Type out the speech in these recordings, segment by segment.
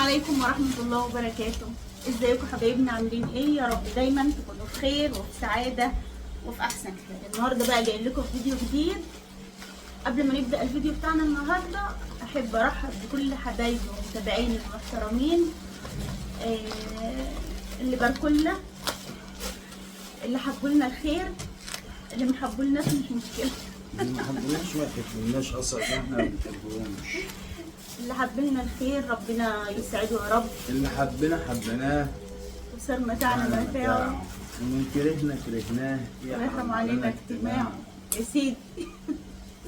عليكم ورحمة الله وبركاته. ازيكم حبايبنا، عاملين ايه؟ يا رب دايما تكونوا في خير وفي سعادة وفي احسن حال. النهارده بقى جاي لكم فيديو جديد. قبل ما نبدأ الفيديو بتاعنا النهارده احب ارحب بكل حبايبي ومتابعين المحترمين، اللي باركولنا، اللي حبولنا الخير، اللي محبولناش مش مشكلة. اللي ما حبوناش ما يحبوناش اصلا، احنا ما بنحبهمش. اللي حبلنا الخير ربنا يسعده يا رب، اللي حبنا حبناه وصار متاعنا متاعه، ومن كرهنا كرهناه ويحرم علينا اجتماعه. يا سيدي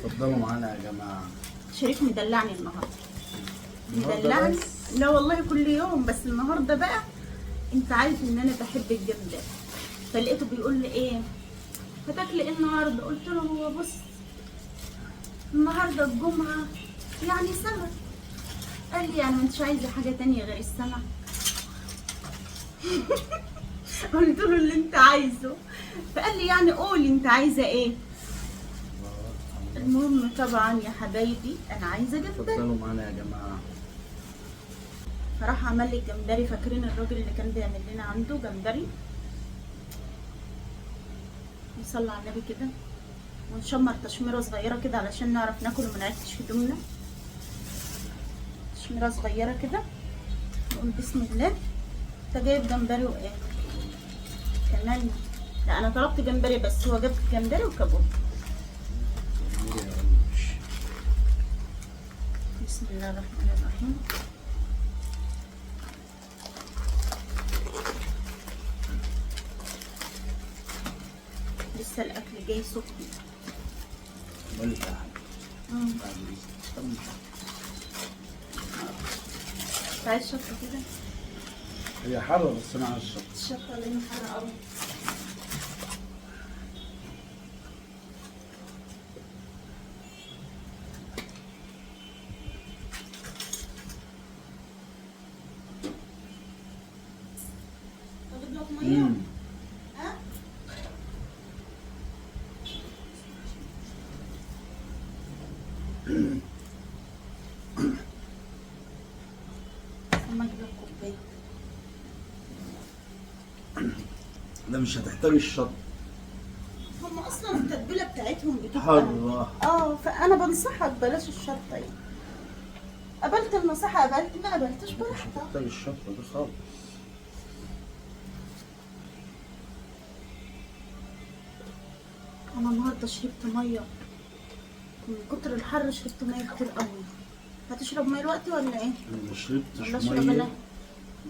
اتفضلوا معانا يا جماعه. شريف مدلعني النهارده، النهارده مدلعني. بس؟ لا والله كل يوم، بس النهارده بقى انت عارف ان انا بحب الجمبري، فلقيته بيقول لي ايه هتاكلي ايه النهارده؟ قلت له هو بص، النهارده الجمعه يعني سمك. قال لي يعني ما انتش عايزه حاجه تانية غير السمك؟ قلت له اللي انت عايزه. فقال لي يعني قولي انت عايزه ايه. المهم طبعا يا حبايبي انا عايزه جمبري، اتفضلوا معانا يا جماعه. فراح عمل لي الجمبري. فاكرين الراجل اللي كان بيعمل لنا عنده جمبري؟ نصلي على النبي كده ونشمر تشميره صغيره كده علشان نعرف ناكل وما نعكش هدومنا. تشميره صغيره كده، نقول بسم الله. انت جايب جمبري وايه كمان؟ لا انا طلبت جمبري بس، هو جاب جمبري وكابوريا. بسم الله الرحمن الرحيم. لسه الاكل جاي سخن. ملك يا حاج. انت عايز شطه كده؟ هي حاره بس انا عايز الشطه. الشطه اللي هي حاره قوي. اجيب لك ميه؟ ها؟ اما اجيب لك كوبايه. لا مش هتحتاج الشطه. هم اصلا التتبيله بتاعتهم بتبقى حره. فانا بنصحك بلاش الشطه يعني. قبلت النصيحه قبلت، ما قبلتش مش براحتك. هتحتاج الشطه دي خالص. انا النهارده شربت ميه من كتر الحر، شربت ميه كتير قوي. هتشرب ميه دلوقتي ولا ايه؟ انا ما شربتش ولا اشرب انا؟ ميه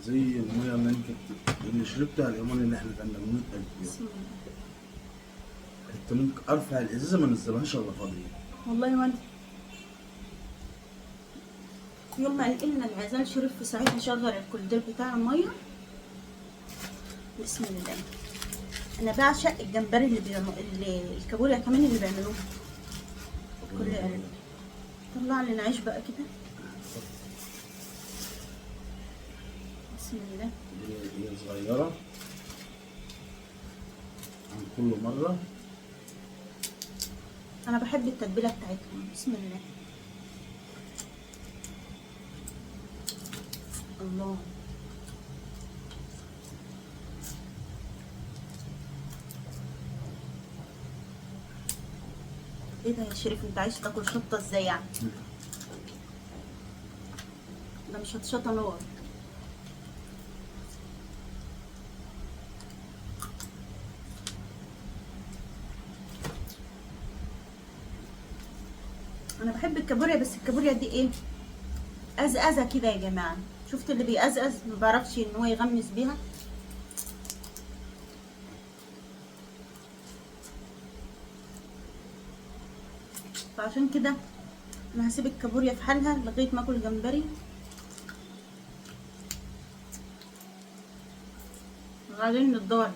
زي الميه اللي شربتها اليومين اللي احنا كنا بنتقل فيهم. بسم الله. كنت ممكن ارفع الازازه ما نزلهاش الا فاضيه. والله وانا يوم ما نقلنا العزال شرب في ساعتها شغل الكولدير بتاع الميه. بسم الله. انا بعشق الجمبري اللي الكابوريا كمان اللي بيعملوه كل قلب. طلع لنا عيش بقى كده. بسم الله. هي صغيره عن كل مره. انا بحب التتبيله بتاعتهم. بسم الله. الله. ايه ده يا شريف، انت عايز تاكل شطه ازاي يعني؟ ده مش هتشطه نار. انا بحب الكابوريا، بس الكابوريا دي ايه، ازازه كده يا جماعه. شفت اللي بيأزأز ما بعرفش ان هو يغمس بيها. فعشان كده انا هسيب الكابوريا في حالها لغايه ما اكل جمبري. وبعدين ندور هنا.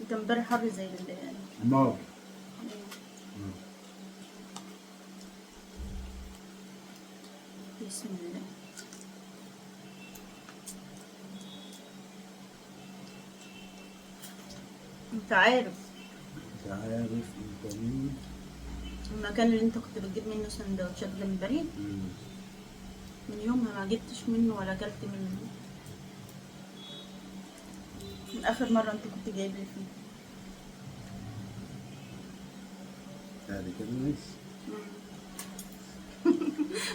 الجمبري حر زي نار. بسم الله. انت عارف انت عارف انت مين؟ المكان اللي انت كنت بتجيب منه سندوتشات جمبري، من يومها ما جبتش منه ولا اكلت منه. من اخر مرة انت كنت جايب لي فيه. هذه كده ناس.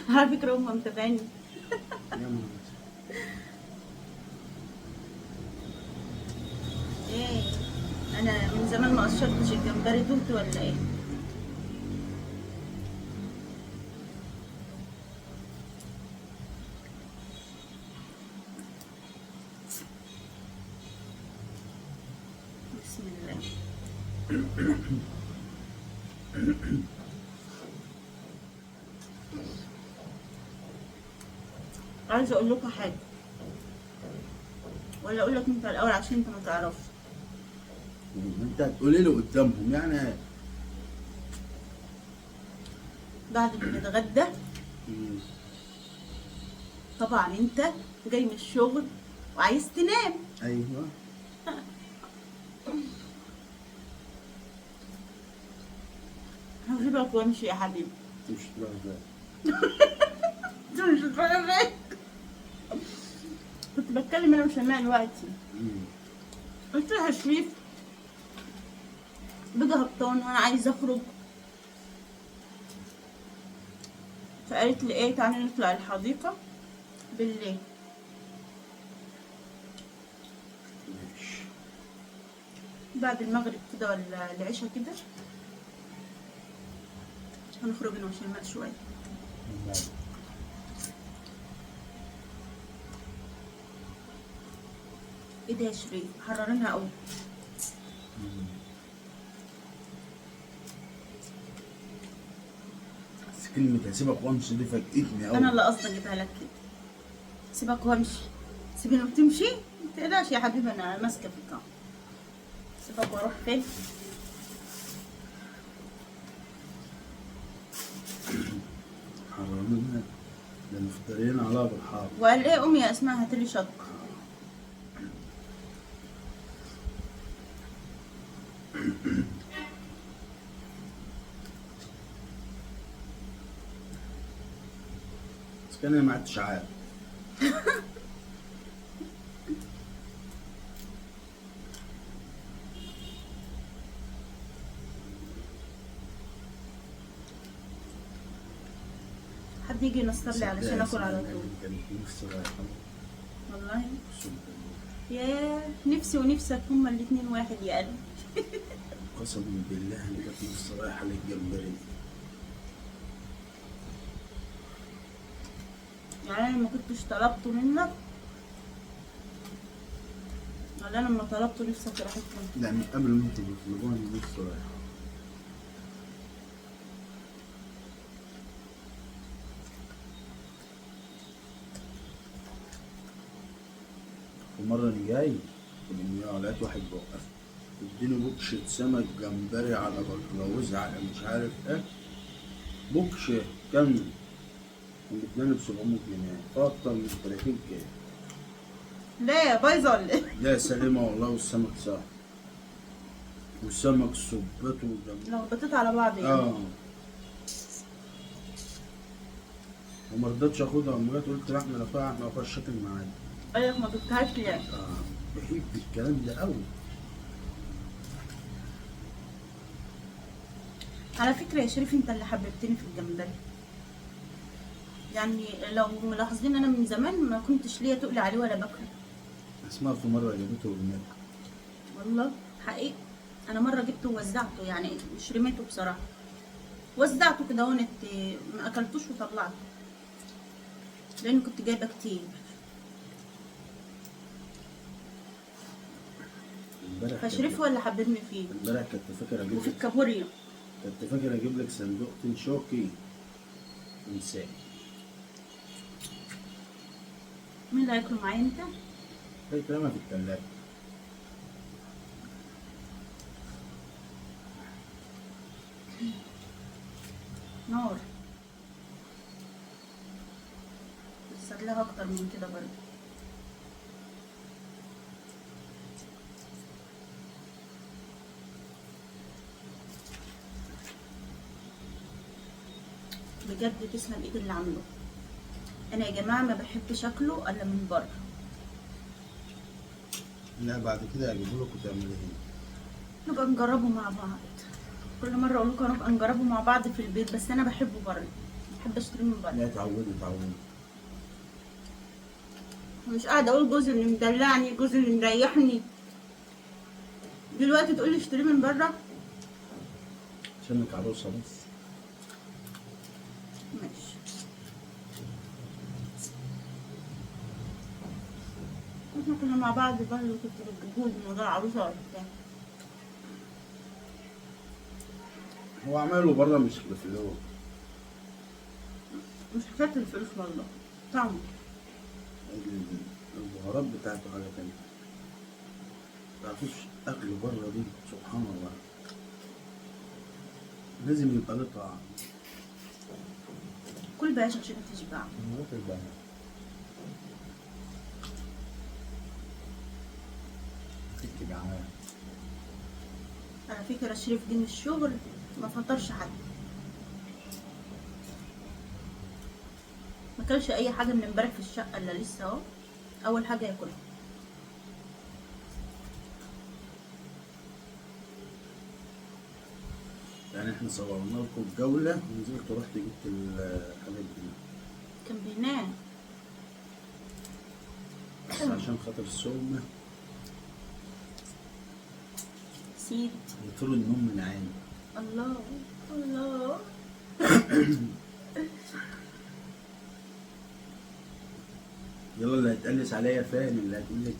على فكرة هم متابعيني. يا نهار ايه، انا من زمان ما قشرتش الجمبري، تهت ولا ايه؟ بسم الله. عايزه اقول لكم حاجه، ولا اقول لك انت الاول عشان انت ما تعرفش. انت هتقولي له قدامهم يعني. بعد ما نتغدى طبعا انت جاي من الشغل وعايز تنام. ايوه. هسيبك وامشي يا حبيبي. مش تروح ازاي؟ انت مش هتفهم ايه. كنت بتكلم انا وشماء دلوقتي، قلت لها شريف بقى هبطان وانا عايزه اخرج، فقالت لي ايه تعالي نطلع الحديقه بالليل. ماشي. بعد المغرب كده ولا العشاء كده هنخرج انا وشيماء شويه. ايه ده يا شريف، حررينها قوي. بس كلمة هسيبك وامشي دي فاجئتني قوي. انا اللي قصدي اجيبها لك كده، سيبك وامشي. سيبني وتمشي، ما تقلقش يا حبيبي انا ماسكه في الكام. سيبك واروح فين؟ حرمنا ده مفترين عليها بالحار. وقال ايه امي يا اسماء هاتلي شط. بس كان انا ما عدتش عارف. حد يجي ينصر لي علشان اكل على طول. كانت نفسي رايحة. والله اقسم بالله. يا نفسي ونفسك هما الاتنين واحد يا قلبي. قسما بالله انا كانت نفسي رايحة للجمبري. يعني انا ما كنتش طلبته منك ولا انا لما طلبته نفسك راحت فين؟ لا من قبل ما انتوا بتطلبوني نفسي رايحة. ومرة أنا جاي لقيت واحد بوقف اديني بوكشة سمك جمبري على بكلاوز على مش عارف ايه. بوكشة كامل اداني ب 700 جنيه أكتر من 30 كيلو. ليه بايظه ولا ايه؟ لا سليمة والله والسمك صح. والسمك صبته وجمبري. لو بطيت على بعض يعني. وما رضيتش اخدها لما جت قلت لا احنا لا فيها احنا فيها الشكل معايا. قالك ما جبتهاش ليه؟ بحب الكلام ده قوي. على فكرة يا شريف انت اللي حببتني في الجمبري. يعني لو ملاحظين انا من زمان ما كنتش ليا تقلي عليه ولا باكله. اسمها في مرة جابته ورميته. والله حقيقي انا مرة جبته ووزعته، يعني مش رميته بصراحة، وزعته كده هونت، ما اكلتوش وطلعته لان كنت جايبة كتير. فشريف هو اللي حببني فيه. امبارح كنت فاكر اجيب وفي لك الكابوريا صندوق شوكي ونساه. مين اللي هياكله معايا انت؟ هي كلامها في التلاجة. نار، بس لها اكتر من كده برضه. بجد تسلم ايد اللي عامله. انا يا جماعه ما بحبش اكله الا من بره. لا بعد كده هجيبه لك وتعملي ايه؟ نبقى نجربه مع بعض. كل مره اقول لكم نبقى نجربه مع بعض في البيت، بس انا بحبه بره، بحب اشتريه من بره. لا اتعودي اتعودي. مش قاعده اقول جوزي اللي مدلعني، جوزي اللي مريحني، دلوقتي تقولي اشتريه من بره. عشانك عروسه بس. ماشي. احنا كنا مع بعض برضه، كنت بتجيبولي موضوع العروسه ولا بتاع. هو عمله بره مش بفلوس. مش حكايه الفلوس والله، طعمه. البهارات بتاعته حاجه تانية. متعرفوش اكل بره دي سبحان الله لازم يبقى له طعم. كل باش عشان تشبع. واكل بقى. كنت جعان. على فكره شريف جه من الشغل ما فطرش حد، ما كلش اي حاجه من امبارح في الشقه الا لسه اهو اول حاجه ياكلها. يعني احنا صورنا لكم الجولة ونزلت رحت جبت الحاجات دي كان بينام. بس عشان خاطر السمنة سيد. يطول النوم من عيني. الله الله. يلا اللي هيتقلس عليا فاهم، اللي هتقول لك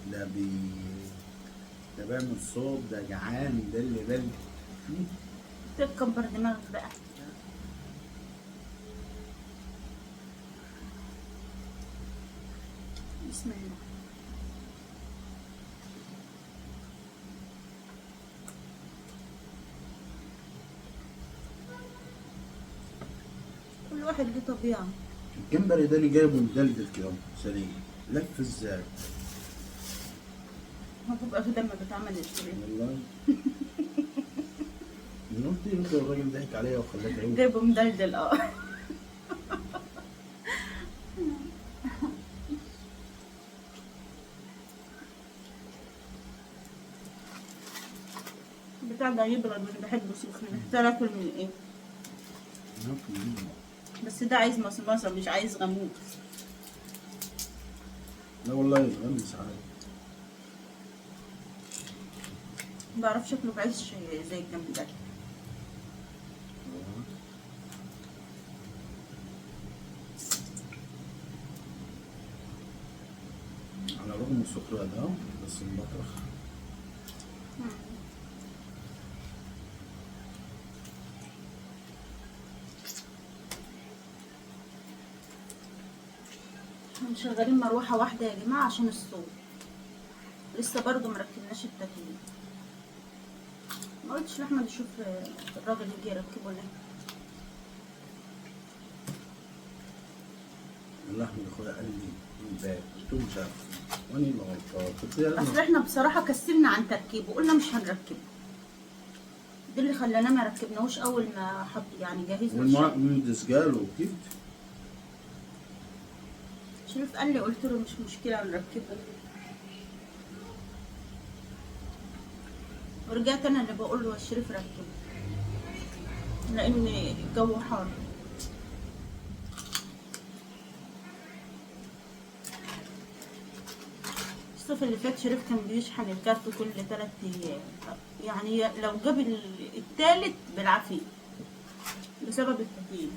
ده بيعمل صوت، ده جعان، ده اللي بالي. تكبر دماغك بقى. بسم الله. كل واحد له طبيعة. الجمبري ده انا جايبه مدلدل كده سليم، لف ازاي؟ هتبقى في دم بتعمل الشريف. والله من قلت يمكن الراجل ضحك عليا وخلاك اروح. جايبه مدلدل اه. بتاع ده يبرد وانا بحبه سخن. ده اكل من ايه؟ ناكل منه. بس ده عايز مصمصة مش عايز غموس. لا والله يغمس عادي. مبعرفش اكله بعيش زي الجنب ده. على رغم السكر ده بس المطرخ. احنا مشغلين مروحة واحدة يا جماعة عشان الصوت، لسه برضو مركبناش التكييف. ما قلتش لاحمد يشوف الراجل يجي يركبه ليه. والله احمد اخويا قال لي امبارح قلت له مش عارف وانا اللي غلطان. قلت له اصل احنا بصراحة كسلنا عن تركيبه، قلنا مش هنركبه. ده اللي خلانا ما ركبناهوش اول ما حط يعني جهزنا الشقة. والمهندس جاله وكيف شريف قال لي، قلت له مش مشكلة نركبه. ورجعت انا اللي بقول له يا شريف ركبه لان الجو حار. الصيف اللي فات شريف كان بيشحن الكارت كل 3 ايام، يعني لو جاب التالت بالعافية بسبب التكييف.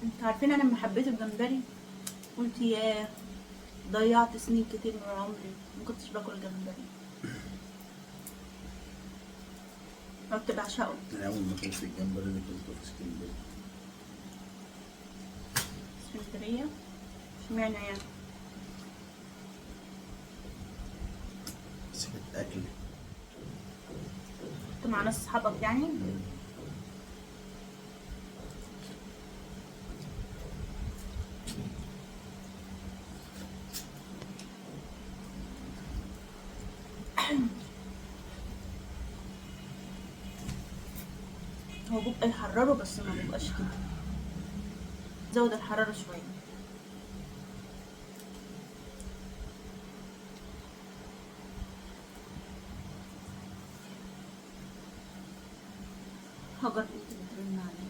انتوا عارفين انا لما حبيت الجمبري قلت ياه ضيعت سنين كتير من عمري ما كنتش باكل جمبري. كنت بعشقه. انا اول ما كنت الجمبري اللي كنت في اسكندريه اسكندرية. اشمعنى يعني؟ بس كانت أكل. كنت مع ناس صحابك يعني؟ هو بيبقى يحرره بس ما بيبقاش كده، زود الحرارة شوية. هاجر انت بترن عليا.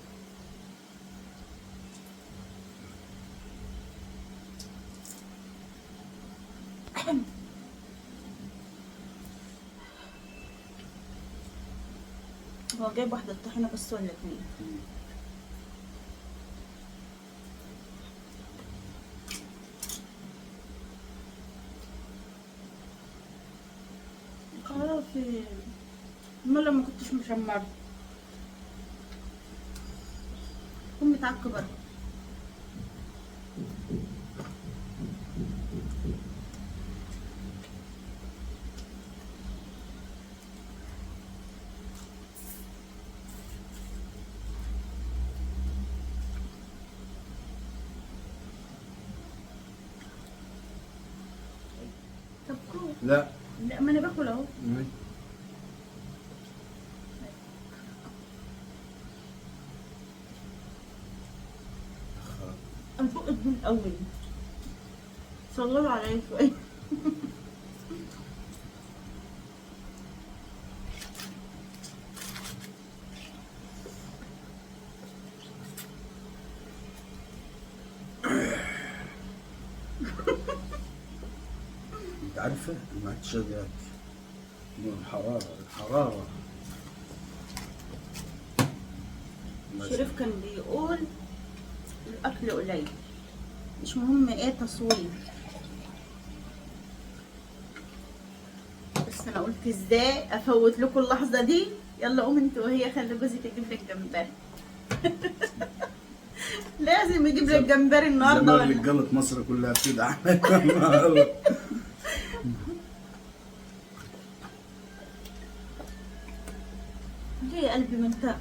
هو جايب واحدة طحينة بس ولا اتنين؟ خلاص. امال لما كنتش مشمرة كنت متعكة برضه. طب كل. لا. لا ما انا باكل اهو. الفوق الدول الاول صلوا عليا شوية. انت عارفة ما عادش قادر من الحرارة. شريف كان بيقول الاكل قليل مش مهم ايه تصوير، بس انا قلت ازاي افوت لكم اللحظه دي. يلا قوم انت وهي، خلي جوزك يجيب لك جمبري. لازم يجيب لك جمبري النهارده زمان رجالة مصر كلها بتدعم النهارده. ليه يا قلبي؟ ما انت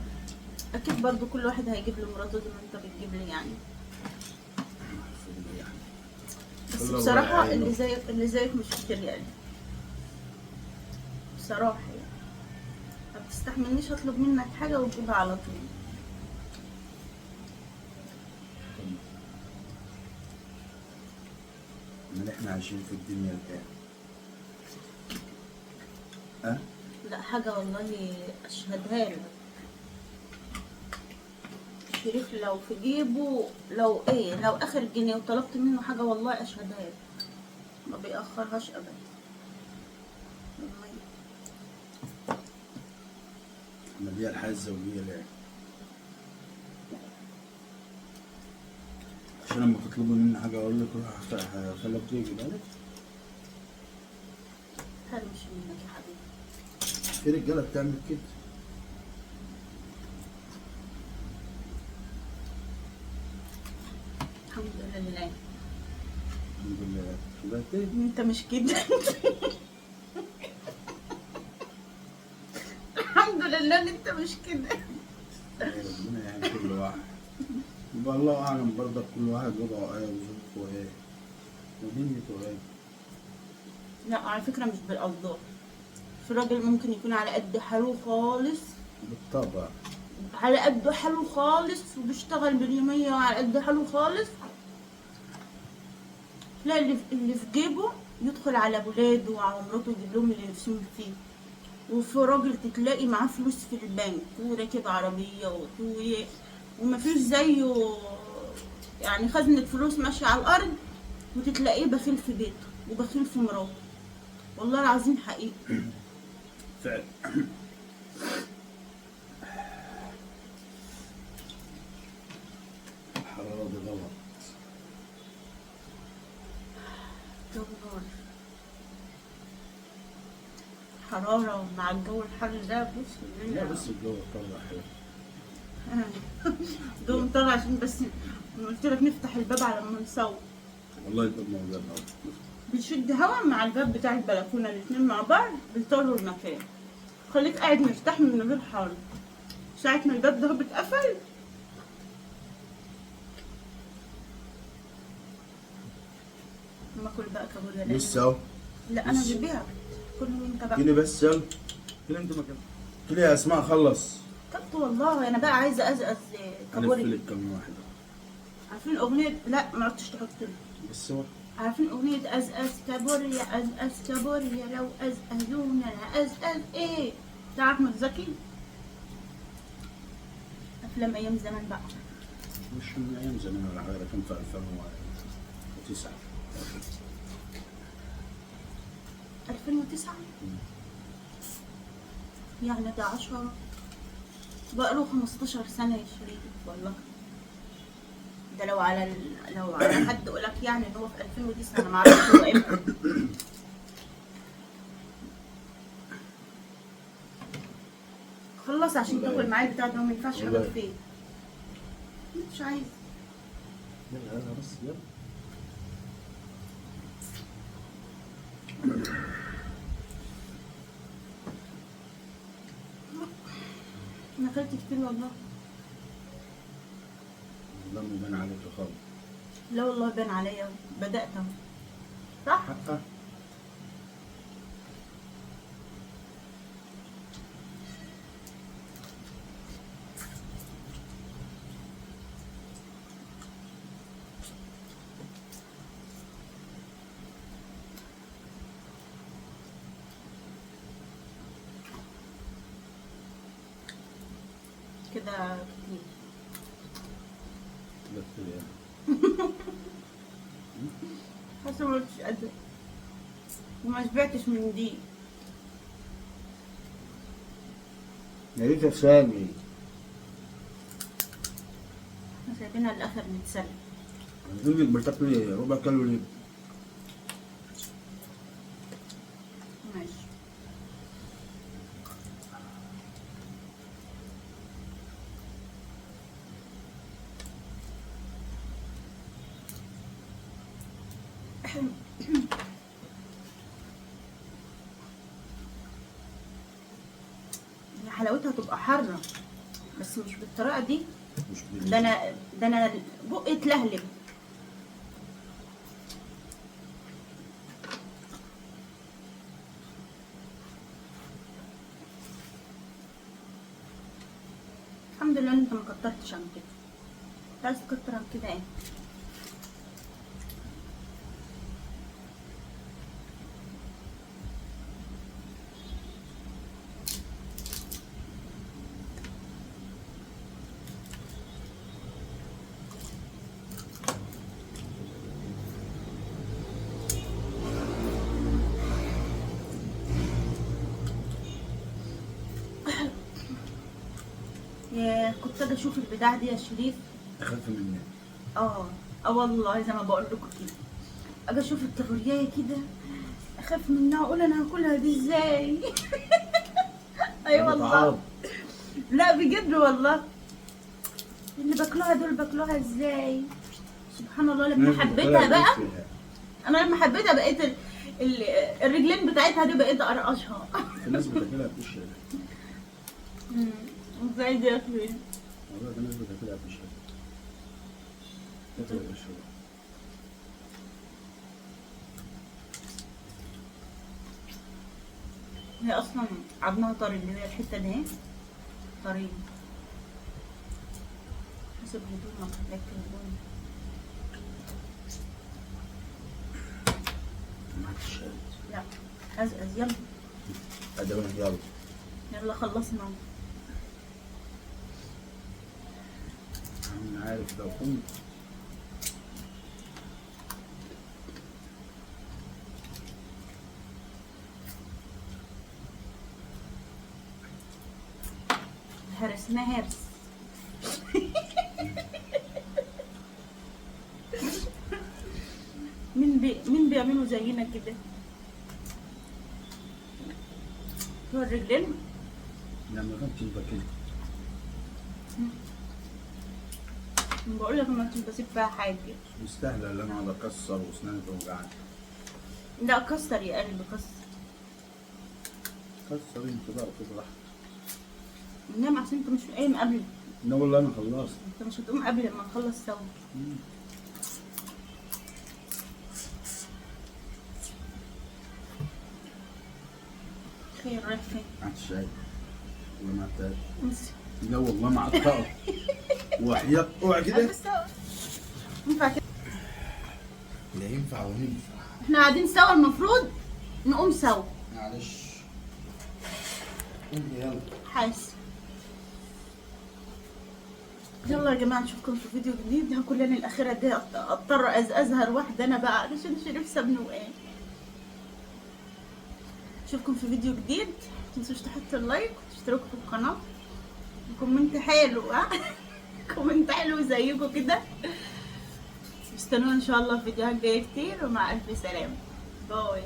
اكيد برضو كل واحد هيجيب لمراته زي ما انت بتجيب لي يعني. بس بصراحه اللي زيك مش كتير يعني، بصراحه يعني ما بتستحملنيش اطلب منك حاجه وتجيبها على طول. امال احنا عايشين في الدنيا الآن. ها؟ لا حاجه والله اشهدها لك. شريف لو في جيبه لو اخر جنيه وطلبت منه حاجه والله اشهدها لك، ما بيأخرهاش ابدا. احنا دي الحياة الزوجية ليه؟ عشان لما تطلبوا مني حاجة أقول لك روح هخليك تيجي بالك. مش منك يا حبيبي. في رجالة بتعمل كده. الحمد لله. الحمد لله. شبهت ايه؟ انت مش كده. الحمد لله ان انت مش كده. ربنا يعني كل واحد. يبقى الله أعلم برضك كل واحد وضعه ايه وظروفه ايه ودنيته ايه. لا على فكره مش بالقضاء، في راجل ممكن يكون على قد حاله خالص، بالطبع. على قد حاله خالص وبيشتغل باليومية وعلى قد حاله خالص، تلاقي اللي في جيبه يدخل على ولاده وعلى مراته يجيب لهم اللي نفسهم فيه. وفي راجل تلاقي معاه فلوس في البنك وراكب عربية ومفيش زيه يعني خزنة فلوس ماشية على الأرض، وتتلاقيه بخيل في بيته وبخيل في مراته. والله العظيم حقيقي. فعلا. الحرارة دي غلط. جبار حرارة مع الجو الحر ده. بص لا بس الجو طلع حلو. دوم طلع عشان بس قلت لك نفتح الباب على ما نصور. والله الباب موجود اهو. بتشد هوا مع الباب بتاع البلكونه، الاتنين مع بعض بيطولوا المكان، خليك قاعد مرتاح من غير حر. ساعة ما الباب ده بيتقفل اما اكل بقى كابوريا. لسه اهو. لا انا لسه. ببيع كل انت بقى. كلي بس يلا. كلي انت مكان. كلي يا اسماء خلص. كبت والله انا بقى عايزه ازقز كابوريا. هنفلك كم واحده. عارفين اغنيه؟ لا ما عرفتش تحط لي. بس هو عارفين اغنيه ازقز كابوريا ازقز كابوريا لو ازقزونا ازقز ايه بتاع احمد زكي؟ افلام ايام زمان بقى. مش من ايام زمان ولا حاجه، كان في 2009. 2009 يعني ده 10 بقى له 15 سنة يا شريف والله. ده لو على حد يقولك يعني ان هو في 2009 انا معرفش هو امتى. خلص عشان تاكل معايا البتاع ده، ما ينفعش حاجة فيه. مش عايز. يلا يلا بس يلا. انا اكلت كتير والله. والله ما بان عليك خالص. لا والله بان عليا، بدأت اهو. صح؟ حقا. كده كتير. بس يعني. حاسة ما قلتش قد وما شبعتش من دي. يا ريت يا سامي. احنا سايبينها للاخر نتسلى. عايزين بتاكلي ربع كالوري. ماشي. هي حلاوتها تبقى حارة بس مش بالطريقة دي. مش ده انا بقي اتلهلب. الحمد لله ان انت ما كترتش عن كده. انت عايز تكتر عن كده ايه؟ يا كنت اجي اشوف البتاع دي يا شريف. اخف مني. اه والله زي ما بقول لكم كده، اجي اشوف الكابوريايه كده اخاف منها، اقول انا هاكلها دي ازاي. اي والله. لا بجد والله، اللي باكلوها دول باكلوها ازاي؟ سبحان الله. لما حبيتها بقى، انا لما حبيتها بقيت الرجلين بتاعتها دي بقيت ارقشها. في ناس بتاكلها في الشارع. ازاي دي يا اخويا؟ والله في ناس بتاكلها في الشارع. تاكل في الشارع. هي اصلا عظمها طري، اللي هي الحته دي طريه. حسب هدومك هتاكل هدومك. معاك الشاي. لا ازقز يلا. ادوان يلا. يلا خلصنا. انا عارف لو كنت هرسنا هرس. مين بيعملوا زينا كده؟ هو الرجلين. لما كنت باكل بقول لك ما كنت بسيب فيها حاجه. مش مستاهله اللي انا اقعد اكسر واسناني توجعني. لا كسر يا قلبي كسر. كسر انت بقى كده راحتك. انما عشان انت مش قايم قبل. لا والله انا خلصت. انت مش هتقوم قبل ما نخلص سوا. خير رايح فين؟ قعدت شاي ولا ما قعدتش؟ امسك. لا والله ما قعدت. وحياة اوعى كده. بس سوا. ينفع كده؟ لا ينفع وننفع. احنا قاعدين سوا المفروض نقوم سوا. معلش. قوم يلا. حاسس. يلا يا جماعه نشوفكم في فيديو جديد. هكون انا الاخيره دي اضطر ازهر واحده انا بقى علشان شريف سابني وقام. نشوفكم في فيديو جديد. متنسوش تحطوا اللايك وتشتركوا في القناه وكومنت حلو. ها كومنت حلو زيكم كده. استنونا ان شاء الله في فيديوهات جايه كتير ومع الف سلامه. باي.